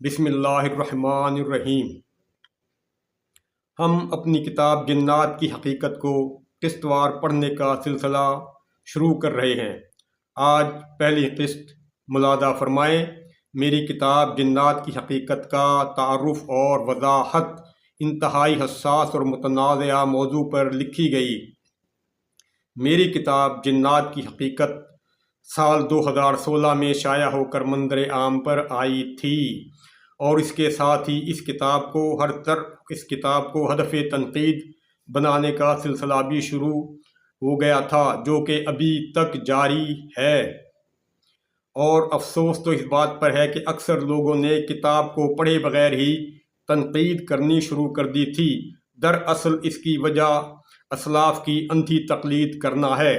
بسم اللہ الرحمن الرحیم۔ ہم اپنی کتاب جنات کی حقیقت کو قسط وار پڑھنے کا سلسلہ شروع کر رہے ہیں۔ آج پہلی قسط ملاحظہ فرمائیں۔ میری کتاب جنات کی حقیقت کا تعارف اور وضاحت انتہائی حساس اور متنازعہ موضوع پر لکھی گئی۔ میری کتاب جنات کی حقیقت سال 2016 میں شائع ہو کر منظر عام پر آئی تھی، اور اس کے ساتھ ہی اس کتاب کو ہدف تنقید بنانے کا سلسلہ بھی شروع ہو گیا تھا، جو کہ ابھی تک جاری ہے۔ اور افسوس تو اس بات پر ہے کہ اکثر لوگوں نے کتاب کو پڑھے بغیر ہی تنقید کرنی شروع کر دی تھی۔ دراصل اس کی وجہ اسلاف کی اندھی تقلید کرنا ہے۔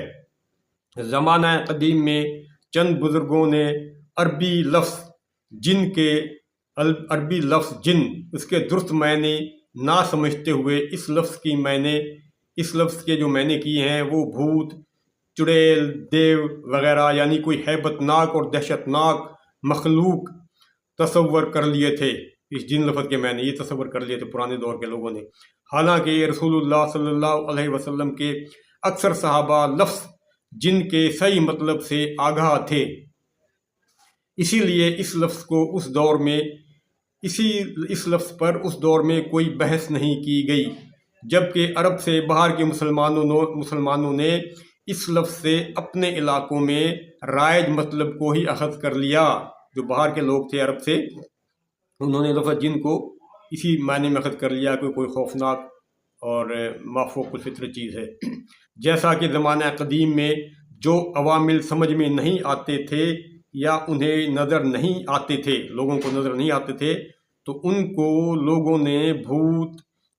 زمانہ قدیم میں چند بزرگوں نے عربی لفظ جن اس کے درست معنی نہ سمجھتے ہوئے اس لفظ کے جو معنی کیے ہیں وہ بھوت، چڑیل، دیو وغیرہ، یعنی کوئی ہیبت ناک اور دہشت ناک مخلوق تصور کر لیے تھے۔ اس جن لفظ کے معنی یہ تصور کر لیے تھے پرانے دور کے لوگوں نے، حالانکہ رسول اللہ صلی اللہ علیہ وسلم کے اکثر صحابہ لفظ جن کے صحیح مطلب سے آگاہ تھے۔ اسی لیے اس لفظ پر اس دور میں کوئی بحث نہیں کی گئی، جبکہ عرب سے باہر کے مسلمانوں نے اس لفظ سے اپنے علاقوں میں رائج مطلب کو ہی اخذ کر لیا۔ جو باہر کے لوگ تھے عرب سے، انہوں نے لفظ جن کو اسی معنی میں اخذ کر لیا کہ کوئی خوفناک اور مافوق الفطرت چیز ہے۔ جیسا کہ زمانہ قدیم میں جو عوامل سمجھ میں نہیں آتے تھے یا انہیں نظر نہیں آتے تھے، لوگوں کو نظر نہیں آتے تھے، تو ان کو لوگوں نے بھوت،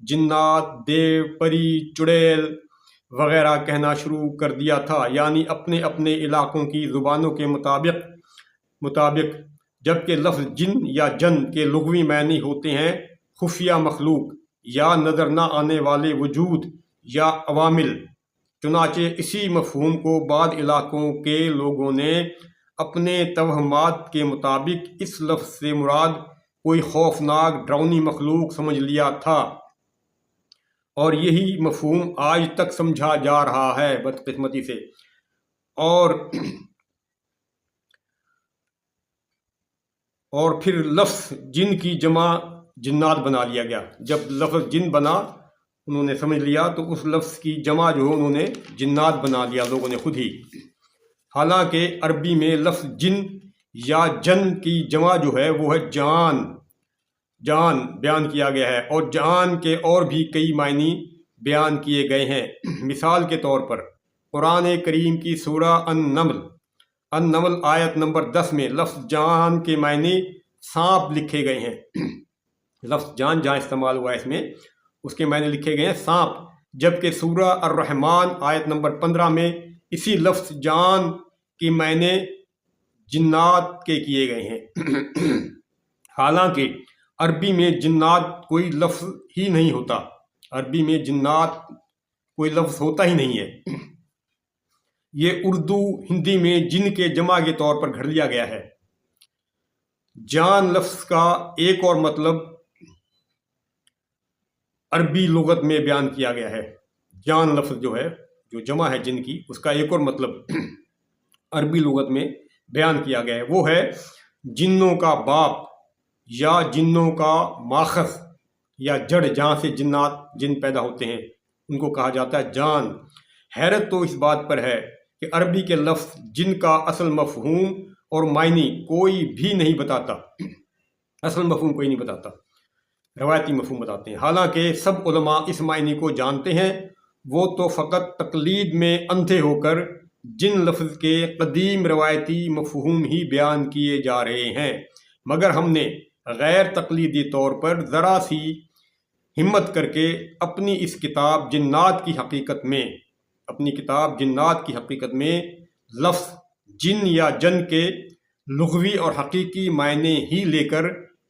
جنات، دیو، پری، چڑیل وغیرہ کہنا شروع کر دیا تھا، یعنی اپنے اپنے علاقوں کی زبانوں کے مطابق، جبکہ لفظ جن یا جن کے لغوی معنی ہوتے ہیں خفیہ مخلوق یا نظر نہ آنے والے وجود یا عوامل۔ چنانچہ اسی مفہوم کو بعض علاقوں کے لوگوں نے اپنے توہمات کے مطابق اس لفظ سے مراد کوئی خوفناک ڈراؤنی مخلوق سمجھ لیا تھا، اور یہی مفہوم آج تک سمجھا جا رہا ہے بدقسمتی سے۔ اور پھر لفظ جن کی جمع جنات بنا لیا گیا۔ جب لفظ جن بنا، انہوں نے سمجھ لیا تو اس لفظ کی جمع جو انہوں نے جنات بنا لیا لوگوں نے خود ہی، حالانکہ عربی میں لفظ جن یا جن کی جمع جو ہے وہ ہے جان بیان کیا گیا ہے، اور جان کے اور بھی کئی معنی بیان کیے گئے ہیں۔ مثال کے طور پر قرآن کریم کی سورہ النمل آیت نمبر 10 میں لفظ جان کے معنی سانپ لکھے گئے ہیں۔ لفظ جان جہاں استعمال ہوا ہے اس میں، اس کے معنی لکھے گئے ہیں سانپ، جبکہ سورہ الرحمن آیت نمبر 15 میں اسی لفظ جان کے معنی جنات کے کیے گئے ہیں۔ حالانکہ عربی میں جنات کوئی لفظ ہی نہیں ہوتا، عربی میں جنات کوئی لفظ ہوتا ہی نہیں ہے، یہ اردو ہندی میں جن کے جمع کے طور پر گھڑ لیا گیا ہے۔ جان لفظ کا ایک اور مطلب عربی لغت میں بیان کیا گیا ہے۔ جان لفظ جو ہے، جو جمع ہے جن کی، اس کا ایک اور مطلب عربی لغت میں بیان کیا گیا ہے، وہ ہے جنوں کا باپ یا جنوں کا ماخذ یا جڑ، جہاں سے جن پیدا ہوتے ہیں، ان کو کہا جاتا ہے جان۔ حیرت تو اس بات پر ہے کہ عربی کے لفظ جن کا اصل مفہوم اور معنی کوئی بھی نہیں بتاتا، اصل مفہوم کوئی نہیں بتاتا، روایتی مفہوم بتاتے ہیں۔ حالانکہ سب علماء اس معنی کو جانتے ہیں، وہ تو فقط تقلید میں اندھے ہو کر جن لفظ کے قدیم روایتی مفہوم ہی بیان کیے جا رہے ہیں، مگر ہم نے غیر تقلیدی طور پر ذرا سی ہمت کر کے اپنی کتاب جنات کی حقیقت میں لفظ جن یا جن کے لغوی اور حقیقی معنی ہی لے کر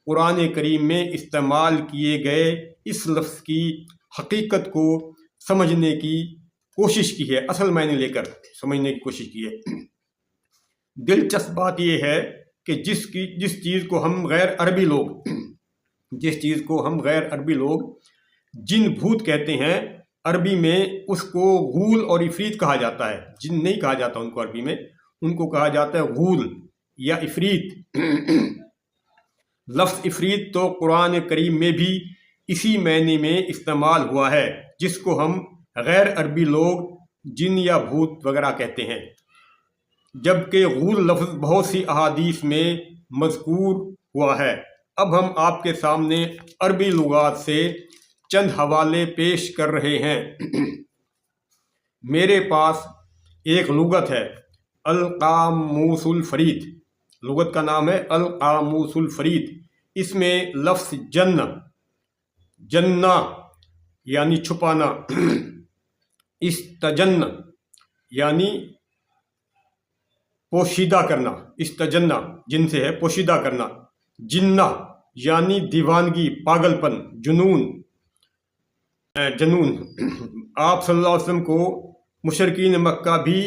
قرآن کریم میں استعمال کیے گئے اس لفظ کی حقیقت کو سمجھنے کی کوشش کی ہے، اصل معنی لے کر سمجھنے کی کوشش کی ہے۔ دلچسپ بات یہ ہے کہ جس چیز کو ہم غیر عربی لوگ جن بھوت کہتے ہیں، عربی میں اس کو غول اور عفریت کہا جاتا ہے. جن نہیں کہا جاتا ان کو عربی میں، ان کو کہا جاتا ہے غول یا عفریت. لفظ عفریت تو قرآن کریم میں بھی اسی معنی میں استعمال ہوا ہے، جس کو ہم غیر عربی لوگ جن یا بھوت وغیرہ کہتے ہیں، جبکہ غول لفظ بہت سی احادیث میں مذکور ہوا ہے. اب ہم آپ کے سامنے عربی لغات سے چند حوالے پیش کر رہے ہیں. میرے پاس ایک لغت ہے، القاموس الفرید. لغت کا نام ہے القاموس الفرید. اس میں لفظ جنہ یعنی چھپانا، استجن یعنی پوشیدہ کرنا، استجنہ جن سے ہے پوشیدہ کرنا، جنہ یعنی دیوانگی، پاگل پن، جنون. آپ صلی اللہ علیہ وسلم کو مشرکین مکہ بھی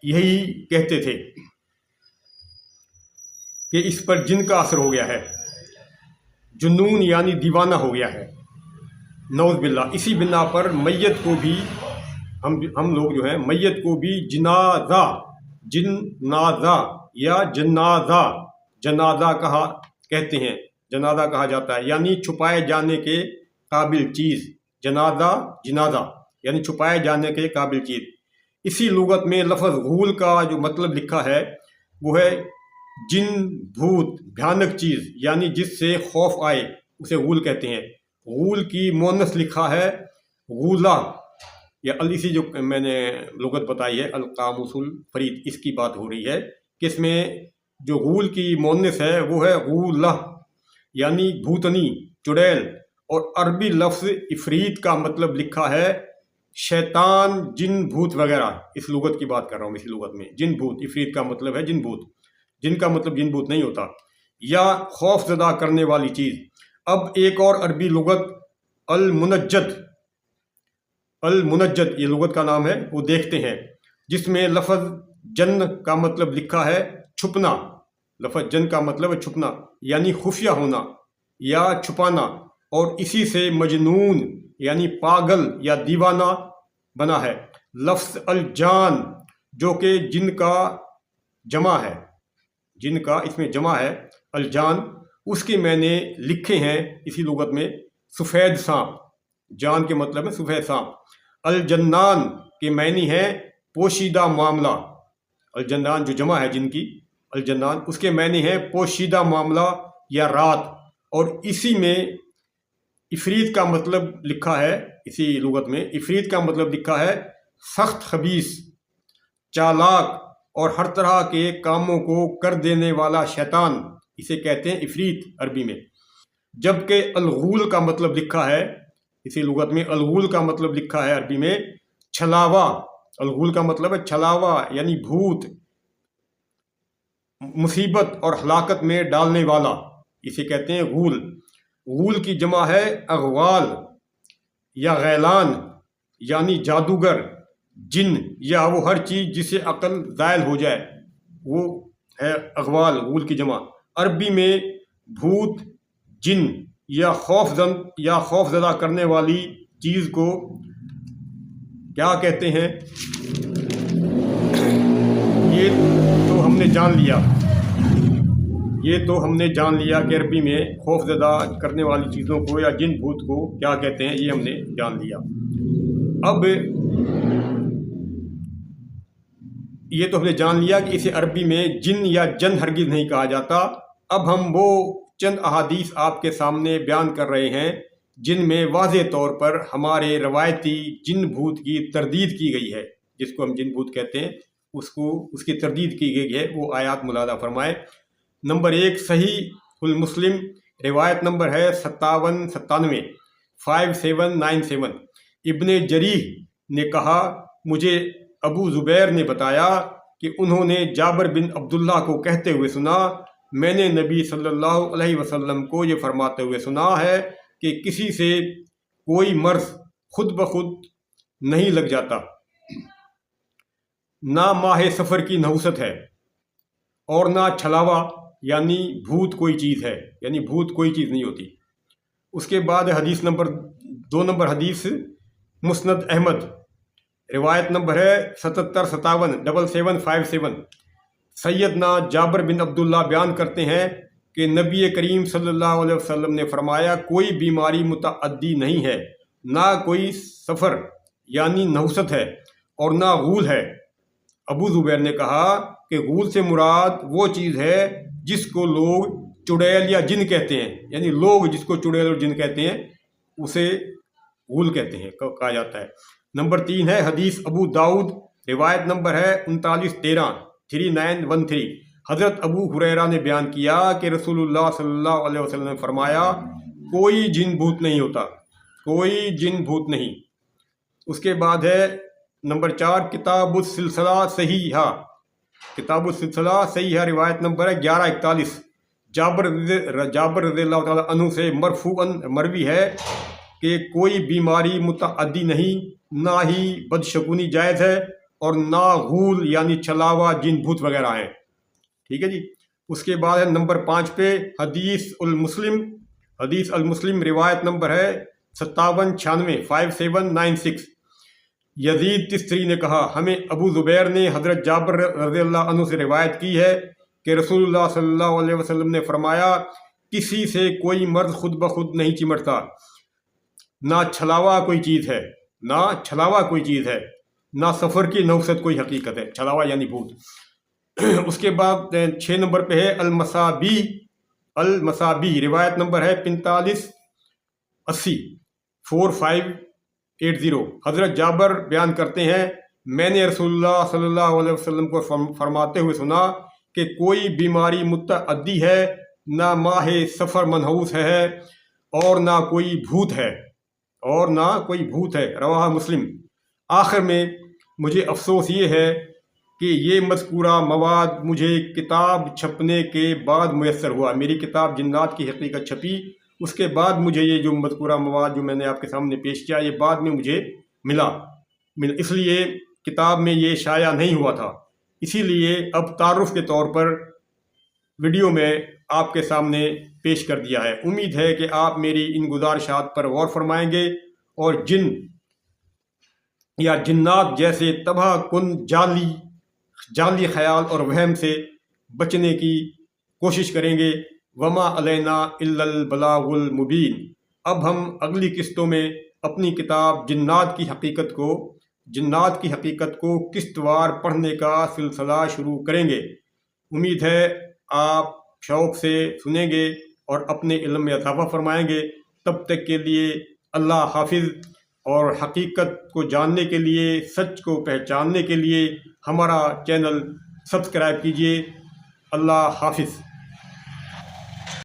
یہی کہتے تھے کہ اس پر جن کا اثر ہو گیا ہے، جنون یعنی دیوانہ ہو گیا ہے، نعوذ باللہ. اسی بنا پر میت کو بھی ہم لوگ جو ہیں میت کو بھی جنازہ یا جنازہ کہتے ہیں، جنازہ کہا جاتا ہے، یعنی چھپائے جانے کے قابل چیز. جنازہ یعنی چھپائے جانے کے قابل چیز. اسی لغت میں لفظ غول کا جو مطلب لکھا ہے وہ ہے جن، بھوت، بھیانک چیز، یعنی جس سے خوف آئے اسے غول کہتے ہیں. غول کی مؤنث لکھا ہے غولہ، یا اسی جو میں نے لغت بتائی ہے القاموس الفرید، اس کی بات ہو رہی ہے کہ اس میں جو غول کی مؤنث ہے وہ ہے غولہ یعنی بھوتنی، چڑیل. اور عربی لفظ عفریت کا مطلب لکھا ہے شیطان، جن، بھوت وغیرہ. اس لغت کی بات کر رہا ہوں، اسی لغت میں جن بھوت، عفریت کا مطلب ہے جن بھوت. جن کا مطلب جن بھوت نہیں ہوتا، یا خوف زدہ کرنے والی چیز. اب ایک اور عربی لغت المنجد یہ لغت کا نام ہے، وہ دیکھتے ہیں، جس میں لفظ جن کا مطلب لکھا ہے چھپنا. لفظ جن کا مطلب ہے چھپنا، یعنی خفیہ ہونا یا چھپانا. اور اسی سے مجنون یعنی پاگل یا دیوانہ بنا ہے. لفظ الجان جو کہ جن کا جمع ہے، جن کا اس میں جمع ہے الجان، اس کے معنی لکھے ہیں اسی لغت میں سفید سانپ. جان کے مطلب ہے سفید سانپ. الجنان کے معنی ہے پوشیدہ معاملہ. الجنان جو جمع ہے جن کی، الجنان، اس کے معنی ہے پوشیدہ معاملہ یا رات. اور اسی میں عفریت کا مطلب لکھا ہے، اسی لغت میں عفریت کا مطلب لکھا ہے سخت خبیث، چالاک اور ہر طرح کے کاموں کو کر دینے والا شیطان. اسے کہتے ہیں عفریت عربی میں. جبکہ الغول کا مطلب لکھا ہے اسی لغت میں، الغول کا مطلب لکھا ہے عربی میں چھلاوا. الغول کا مطلب ہے چھلاوا یعنی بھوت، مصیبت اور ہلاکت میں ڈالنے والا. اسے کہتے ہیں غول. غول کی جمع ہے اغوال یا غیلان یعنی جادوگر، جن یا وہ ہر چیز جسے عقل زائل ہو جائے، وہ ہے اغوال، غول کی جمع. عربی میں بھوت، جن یا خوف زدہ کرنے والی چیز کو کیا کہتے ہیں، یہ تو ہم نے جان لیا کہ عربی میں خوف زدہ کرنے والی چیزوں کو یا جن بھوت کو کیا کہتے ہیں، یہ ہم نے جان لیا. اب یہ تو ہم نے جان لیا کہ اسے عربی میں جن یا جن ہرگز نہیں کہا جاتا. اب ہم وہ چند احادیث آپ کے سامنے بیان کر رہے ہیں جن میں واضح طور پر ہمارے روایتی جن بھوت کی تردید کی گئی ہے. جس کو ہم جن بھوت کہتے ہیں اس کی تردید کی گئی ہے. وہ آیات ملاحظہ فرمائے. نمبر 1 صحیح المسلم، روایت نمبر ہے 5797، 5797. ابن جریح نے کہا مجھے ابو زبیر نے بتایا کہ انہوں نے جابر بن عبداللہ کو کہتے ہوئے سنا، میں نے نبی صلی اللہ علیہ وسلم کو یہ فرماتے ہوئے سنا ہے کہ کسی سے کوئی مرض خود بخود نہیں لگ جاتا، نہ ماہ سفر کی نحوست ہے اور نہ چھلاوا یعنی بھوت کوئی چیز ہے، یعنی بھوت کوئی چیز نہیں ہوتی۔ اس کے بعد حدیث نمبر 2 حدیث مسند احمد، روایت نمبر ہے 7757 سیدنا جابر بن عبداللہ بیان کرتے ہیں کہ نبی کریم صلی اللہ علیہ وسلم نے فرمایا کوئی بیماری متعدی نہیں ہے، نہ کوئی سفر یعنی نحوست ہے، اور نہ غول ہے۔ ابو زبیر نے کہا کہ غول سے مراد وہ چیز ہے جس کو لوگ چڑیل یا جن کہتے ہیں، یعنی لوگ جس کو چڑیل اور جن کہتے ہیں اسے غول کہتے ہیں، کہا جاتا ہے۔ نمبر 3 ہے حدیث ابو داؤد، روایت نمبر ہے 3913 حضرت ابو ہریرہ نے بیان کیا کہ رسول اللہ صلی اللہ علیہ وسلم نے فرمایا کوئی جن بھوت نہیں ہوتا، کوئی جن بھوت نہیں۔ اس کے بعد ہے نمبر 4 کتاب السلسلہ صحیحہ، کتاب السلسلہ صحیحہ روایت نمبر ہے 1141 جابر رضی اللہ تعالیٰ عنہ سے مرفوعاً مروی ہے کہ کوئی بیماری متعدی نہیں، نہ ہی بدشگونی جائز ہے، اور نہ غول یعنی چھلاوا جن بھوت وغیرہ ہیں۔ ٹھیک ہے جی۔ اس کے بعد ہے نمبر 5 پہ حدیث المسلم روایت نمبر ہے 5796 یزید تستری نے کہا ہمیں ابو زبیر نے حضرت جابر رضی اللہ عنہ سے روایت کی ہے کہ رسول اللہ صلی اللہ علیہ وسلم نے فرمایا کسی سے کوئی مرض خود بخود نہیں چمٹتا، نہ چھلاوا کوئی چیز ہے، نہ چھلاوا کوئی چیز ہے، نہ سفر کی نحوست کوئی حقیقت ہے، چھلاوا یعنی بھوت۔ اس کے بعد 6 نمبر پہ ہے المصابی روایت نمبر ہے 4580 حضرت جابر بیان کرتے ہیں میں نے رسول اللہ صلی اللہ علیہ وسلم کو فرماتے ہوئے سنا کہ کوئی بیماری متعدی ہے، نہ ماہ سفر منحوس ہے، اور نہ کوئی بھوت ہے، رواہ مسلم۔ آخر میں مجھے افسوس یہ ہے کہ یہ مذکورہ مواد مجھے کتاب چھپنے کے بعد میسر ہوا، میری کتاب جنات کی حقیقت چھپی، اس کے بعد مجھے یہ جو مذکورہ مواد جو میں نے آپ کے سامنے پیش کیا یہ بعد میں مجھے ملا، اس لیے کتاب میں یہ شائع نہیں ہوا تھا، اسی لیے اب تعارف کے طور پر ویڈیو میں آپ کے سامنے پیش کر دیا ہے۔ امید ہے کہ آپ میری ان گزارشات پر غور فرمائیں گے اور جن یا جنات جیسے تباہ کن جعلی خیال اور وہم سے بچنے کی کوشش کریں گے۔ وما علینا الا البلاغ المبین۔ اب ہم اگلی قسطوں میں اپنی کتاب جنات کی حقیقت کو قسط وار پڑھنے کا سلسلہ شروع کریں گے۔ امید ہے آپ شوق سے سنیں گے اور اپنے علم میں اضافہ فرمائیں گے۔ تب تک کے لیے اللہ حافظ، اور حقیقت کو جاننے کے لیے، سچ کو پہچاننے کے لیے ہمارا چینل سبسکرائب کیجیے۔ اللہ حافظ۔